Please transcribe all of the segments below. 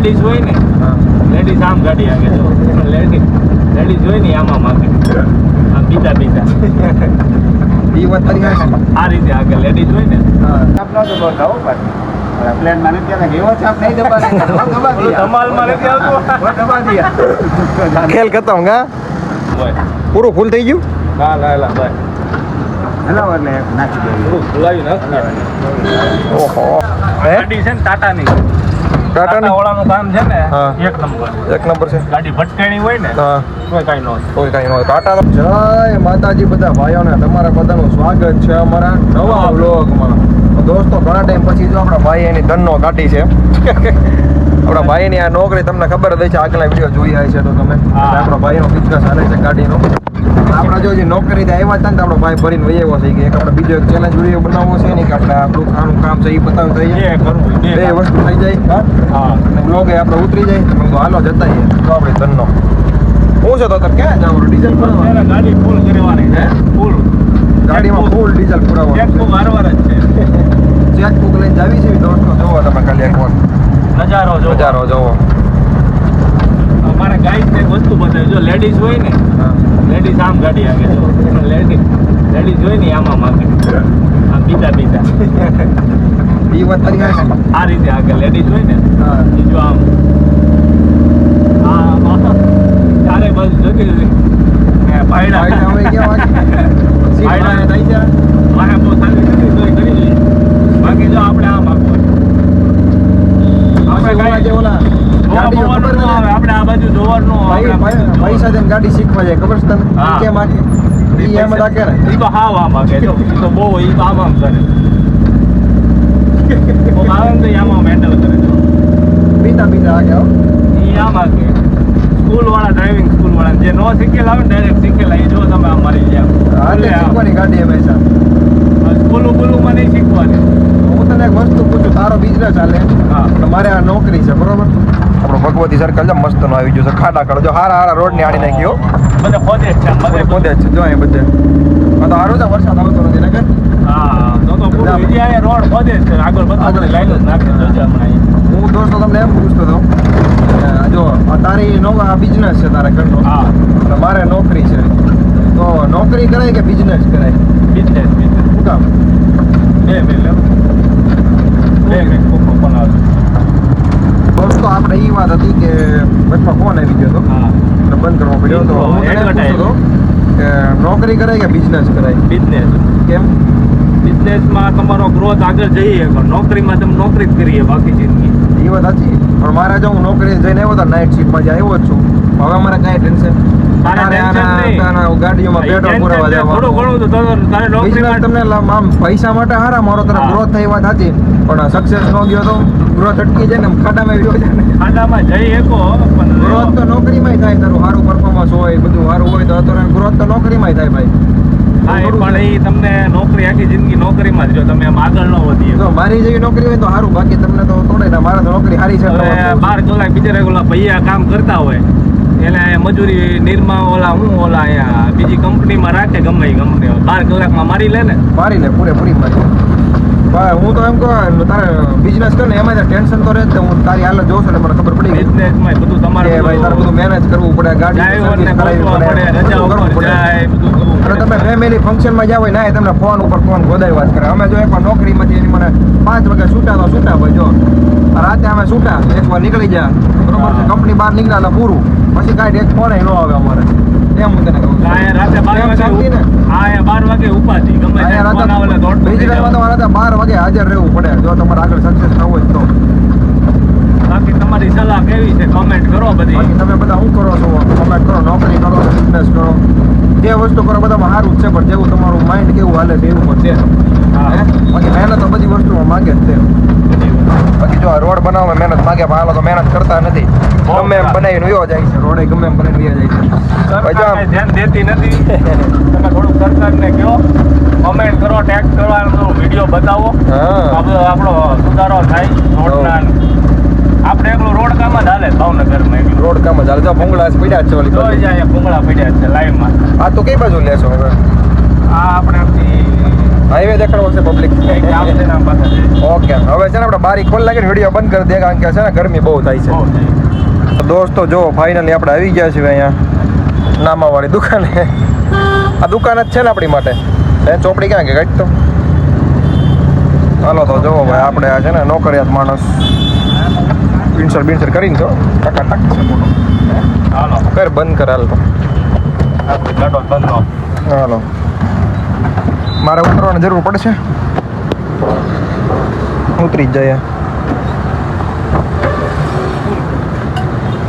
Ladies હોય ને, ladies આમ ગાડી આગે જો, લેડીઝ હોય ને આમાં માગે, આમ બીજા એ વાત તારી આ રીતે આગે લેડીઝ હોય ને. આપનો તો બહુ જાઓ ભાઈ પ્લેન મને ત્યાં એવો છાપ નહીં દબા ધમાલમાં નથી આવતું, દબા દિયા ખેલ ખતમ ગા પૂરું ફૂલ થઈ ગયું. ના લા ભાઈ હેલો એટલે નાખી દે ફુલાવી નાખ. ઓહો ગાડી છે ને ટાટાની, ટાટાની વાળાનું કામ છે ને હા. એક નંબર. એક નંબર છે. ગાડી ભટકાણી હોય ને હા કોઈ કાંઈ ન હોય. કોઈ કાંઈ ન હોય. ટાટા જય માતાજી બધા ભાઈઓને, તમારા બધાનું સ્વાગત છે અમારા નવા વ્લોગમાં. દોસ્તો ઘણા ટાઈમ પછી જો આપણા ભાઈ એની ધનનો કાઢી છે. આપણા ભાઈની આ નોકરી તમને ખબર જ છે, આગલા વિડીયો જોઈ આવી છે તો તમે. આપણા ભાઈનો બિઝનેસ હાલે છે ગાડીનો. આપણા જો જે નોકરી આવ્યા હતા ને આપણો ભાઈ ભરીને વહી આવ્યો છે કે એક આપણે બીજો એક ચેલેન્જ વિડીયો બનાવવો છે ને કે આપણે આપણું ખાનું કામ છે એ બતાવવું થઈ જાય, બે વસ્તુ થઈ જાય અને બ્લોગે આપણે ઉતરી જાય. તો હાલો જતા તો આપણે ધનનો શું છે તો અત્યારે ક્યાં જવાનું? ડીઝલ પુરાવાનું? ગાડી ફૂલ કરવાની છે, ફૂલ ગાડીમાં ફૂલ ડીઝલ પુરાવાનું ચેકબુક હારવાર જ છે. ચેકબુક લઈને જાવી છે દોસ્તો. જોવો તમે ખાલી એક વાર નજારો જો, નજારો જોવો. અમારે ગાઈડ ને એક વસ્તુ બતાવી, જો લેડીઝ હોય ને, લેડીઝ આમ ગાડી આગે જો, લેડીઝ હોય ને આમાં માગે, આમ બીજા એ વાત તારી આ રીતે આગે લેડીઝ હોય ને બીજું આમ ચારે બાજુ જતી હતી ભાઈડા મારે બહુ સારી નથી તો કરી લઈએ. બાકી જો આપણે આમ આપવું આપણે આ બાજુ જોવાનું પૈસા દઈને ગાડી શીખવા જાય ખબર છે તમે કેમ આગે? એમ જ આગે ને. એ તો હાવ આમ આગે જો, એ તો બહુ એ તો આમ કરે, આવે ને તો આમ હેન્ડલ કરે જો, બીજા આગે હો. એ આમ આગે. સ્કૂલ વાળા ડ્રાઇવિંગ સ્કૂલ વાળા જે નો શીખેલા આવે ને ડાયરેક્ટ શીખેલા એ જો તમે આમ મારી જાય શીખવાની ગાડી હંમેશા. સ્કૂલોમાં નહીં શીખવાની. હું તને એક વસ્તુ પૂછું, તારો બિઝનેસ ચાલે અને મારે આ નોકરી છે બરોબર? આપણો ભગવતી સર્કલ છે, મસ્ત નો આવી ગયો છે, ખાડા કાઢો જો, હારા રોડ ની આડી નાખ્યો બધે ખોદે જ છે, ખોદે જ છે જો અહીં બધે. તો સારું છે, વરસાદ આવતો નથી ને કે? હા તો પૂરું વિજય રોડ ખોદે જ છે, આગળ બધા લાઈન જ નાખી દેજો હમણાં. હું દોસ્તો તમને એમ પૂછતો હતો જો તારી બિઝનેસ છે તારા ઘરનો, અને મારે નોકરી છે, તો નોકરી કરાય કે બિઝનેસ કરાય? બિઝનેસ શું કામ? 2 મિનિટ ફોન આવે. દોસ્તો આપણે એ વાત હતી કે વચમાં ફોન આવી ગયો હતો એટલે બંધ કરવો પડ્યો. તો હું તને એમ પૂછતો હતો કે નોકરી કરાય કે બિઝનેસ કરાય? બિઝનેસ. કેમ? બિઝનેસમાં તમારો ગ્રોથ આગળ જઈએ, નોકરીમાં તમે નોકરી જ કરીએ બાકી જિંદગી. એ વાત સાચી, પણ મારે જો હું નોકરી જઈને આવ્યો હતો નાઇટ શિફ્ટમાં જે આવ્યો જ છું, હવે મારે કાંઈ ટેન્શન ગાડીઓમાં પેટ્રોલ પુરાવા જવા. તમને આમ પૈસા માટે હારા, મારો તરફ ગ્રોથ થઈ વાત સાચી, પણ સક્સેસ ન ગયો તો ગ્રોથ અટકી જાય ને ખાડામાં આવ્યો જાય ને. ખાડામાં જઈ શકો પણ ગ્રોથ તો નોકરીમાં થાય, તારું સારું પરફોર્મન્સ હોય, બધું સારું હોય તો અત્યારે ગ્રોથ તો નોકરીમાં થાય ભાઈ. હા પણ એ તમને નોકરી આખી જિંદગી નોકરીમાં જ જો, તમે આમ આગળ ન વધીએ. જો મારી જેવી નોકરી હોય તો સારું, બાકી તમને તો તોડે ને. મારે તો નોકરી સારી છે. 12 કલાક બિચારા ઓલા ભૈયા કામ કરતા હોય એટલે મજૂરી નિર્મા ઓલા અહીંયા બીજી કંપનીમાં રાખે, ગમે એ કંપની 12 કલાકમાં મારી લે ને. મારી લે પૂરેપૂરી મારી. ભાઈ હું તો એમ કહું તારે બિઝનેસ કર ને એમાં ટેન્શન તો રહે જ. હું તારી હાલત જોઉં છું એટલે મને ખબર પડી ગઈ. બિઝનેસમાં બધું તમારે ભાઈ તારે બધું મેનેજ કરવું પડે, ગાડી અને તમે ફેમિલી ફંક્શનમાં જાવ ના તમને ફોન ઉપર ફોન ગોદાઈ વાત કરે. અમે જો એકવાર નોકરીમાંથી એની મને 5 વાગે છૂટા તો છૂટા ભાઈ જો, રાતે અમે છૂટા એકવાર નીકળી ગયા બરોબર છે, કંપની બહાર નીકળ્યા એટલે પૂરું, પછી કાંઈ એક ફોન ન આવે અમારે. એમ હું તને કહું છું. રાતે 12 વાગે ઉપાધી ગમે બીજી રાતે 12 વાગે હાજર રહેવું પડે જો તમારે આગળ સક્સેસ થવું હોય તો. બાકી તમારી સલાહ કેવી છે કમેન્ટ કરો બધી. બાકી તમે બધા શું કરો છો કમેન્ટ કરો, નોકરી કરો, બિઝનેસ કરો, જે વસ્તુ કરો બધામાં સારું જ છે, પણ જેવું તમારું માઇન્ડ કેવું હાલે છે એવું પણ છે. બાકી મહેનત તો બધી વસ્તુમાં માગે જ છે. બાકી જો રોડ બનાવવા મહેનત માગે, પણ હાલો તો મહેનત કરતા નથી, ગમે એમ બનાવીને વયો જાય છે, રોડે ગમે એમ બનાવીને વયો જાય છે. ધ્યાન દેતી નથી. તમે થોડુંક સરકારને કહો, કમેન્ટ કરો, ટેગ કરવાનો વિડીયો બતાવો, આપણો સુધારો થાય રોડના. આપણે એકલો રોડ કામ જ હાલે ભાવનગરમાં, રોડ કામ જ હાલે. તો ભૂંગળા પડ્યા જ છે, ઓલી જોઈ જાય ભૂંગળા પડ્યા છે લાઈવમાં. આ તો કઈ બાજુ લેશો હવે? આ આપણે હાઈવે દેખાડવો છે પબ્લિક એક આમ છે ને આમ પાછા છે. ઓકે હવે છે ને આપણે બારી ખોલ લાગીને વિડીયો બંધ કરી દે કારણ કે છે ને ગરમી બહુ થાય છે બહુ થઈ. તો દોસ્તો જો ફાઇનલી આપણે આવી ગયા છીએ અહીંયા નામાવાળી દુકાને આ દુકાન જ છે ને આપણી માટે એ ચોપડી ક્યાં કે કાઢ તો હાલો તો જોવો ભાઈ આપણે આ છે ને નોકરિયાત માણસ બીનસર કરીને છો ટકા ટક છે મોટો હાલો કર બંધ કર હાલ તો આપણે ગાડો ધંધો. હાલો મારે ઉતરવાની જરૂર પડશે ઉતરી જ જાય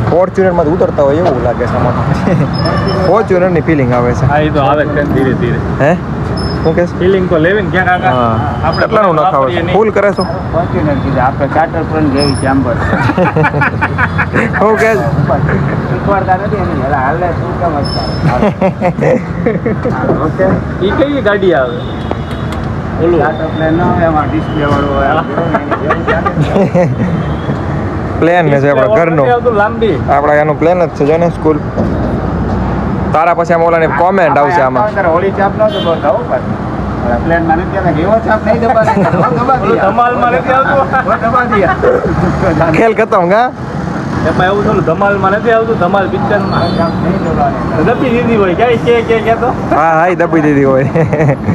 ફોર્ચ્યુનરમાં ઉતરતા હોય એવું લાગે છે આમાં ફોર્ચ્યુનરની ફિલિંગ આવે છે હા એ તો આવે છે ધીરે ધીરે હે શું કે ફિલિંગ તો લેવી ને ક્યાં કાકા હા આપણે કેટલાનું નખાવે વાપરીએ છે નહીં. ફૂલ કરે છો ફોર્ચ્યુનર કીધું આપણે ચાર્ટર પણ જેવી ચાંબર શું કે શીખવાડતા નથી એની હેલા હાલે શું કામ ઓકે ઈ કઈ ગાડી આવે ઓલું ચાર્ટર પ્લેન ન હોય એમાં ડિસ્પ્લે વાળું હોય પ્લેન ને છે આપણા ઘરનું નથી આવતું લાંબી આપણા એનું પ્લેન જ છે જો ને સ્કૂલ તારા પછી આમ ઓલાની કોમેન્ટ આવશે આમાં હોળી ચાપ ન દબાવતા હો પાછું પ્લેન માં નથી કહેતા કે એવો ચાપ નહીં દબાવે ઓલું ધમાલમાં નથી આવતું દબા દિયા ખેલ ખતમ ગા એમાં એવું થોડું ધમાલમાં નથી આવતું ધમાલ પિક્ચરમાં ચાપ નહીં દબાવે દબી દીધી હોય ક્યાંય કે તો हाँ हाँ ही दबी दीदी હોય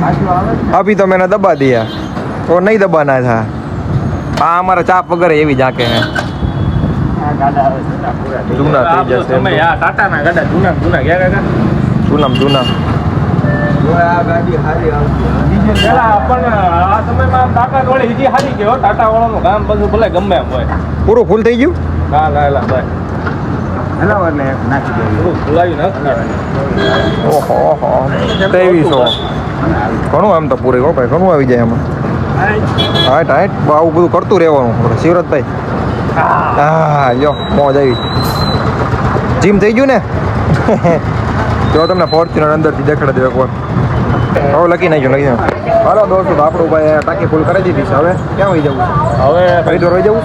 પાછું આવે ને अभी तो मैंने दबा दिया वो नहीं दबाना था हाँ हमारा चाप वगैरह ये भी जाके हैं આ ગાડા આવે છે આ પૂરા થઈ જૂના થઈ આપણો જશે સમય આ ટાટાના ગાડા જૂના જૂના ગયા કાકા જૂનામ જૂના ગયા. આ ગાડી હારી આવતી પેલા પણ આ સમયમાં ટાટા જોડે હીજી હારી ગયો ટાટા વાળાનું કામ બધું ભલે ગમે એમ હોય પૂરું ફૂલ થઈ ગયું ના ના એલા ભાઈ હેલો એટલે એક નાખી દેવી થોડું ખુલાવી નથી ઓહો ઓહો 2300 ઘણું આમ તો પૂરી હો ભાઈ ઘણું આવી જાય એમાં હાઈટ હાઈટ આવું બધું કરતું રહેવાનું આપણે શિવરતભાઈ હા યો મોજ આવી જીમ થઈ ગયું ને જો તમને ફોર્ચ્યુનર અંદરથી દેખાડી દઉં એકવાર હવે લખી નાખ્યું હાલો દોસ્તો તો આપણું ભાઈ ટાંકી ફૂલ કરી દીધી છે હવે ક્યાં હોઈ જવું હવે હરિદ્વાર હોઈ જવું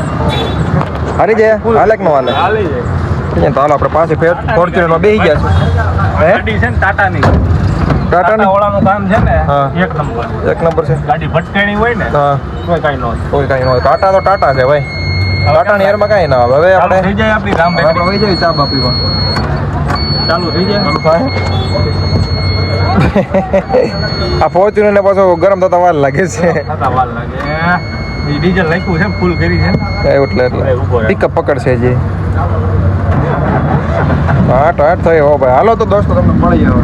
હારી જાય હાલે કે ન હાલે હાલી જાય તો હાલો આપણે પાસે ફોર્ચ્યુનરમાં બેસી ગયા છે હે ગાડી છે ને ટાટાની ટાટા ટાટા વાળાનું કામ છે ને હા. એક નંબર એક નંબર છે ગાડી ભટકાણી હોય ને હા કોઈ કાંઈ ન હોય કોઈ કાંઈ ન હોય ટાટા તો ટાટા છે ભાઈ ટાટાની એરમાં કાંઈ ના આવે હવે ચાલુ આપણે થઈ જાય આપણી ગામ હવે આપણે વહી જઈએ ચા બા પીવા ચાલુ થઈ જાય આ ફોર્ચ્યુનર ને પાછો ગરમ થતા વાર લાગે છે થતા વાર લાગે એ ડીઝલ નાખ્યું છે ફૂલ કરી છે એટલે ઉભો રહે. પિકઅપ પકડશે જે હા ટાટ થઈ હો ભાઈ હાલો તો દોસ્તો તમને મળી જાવ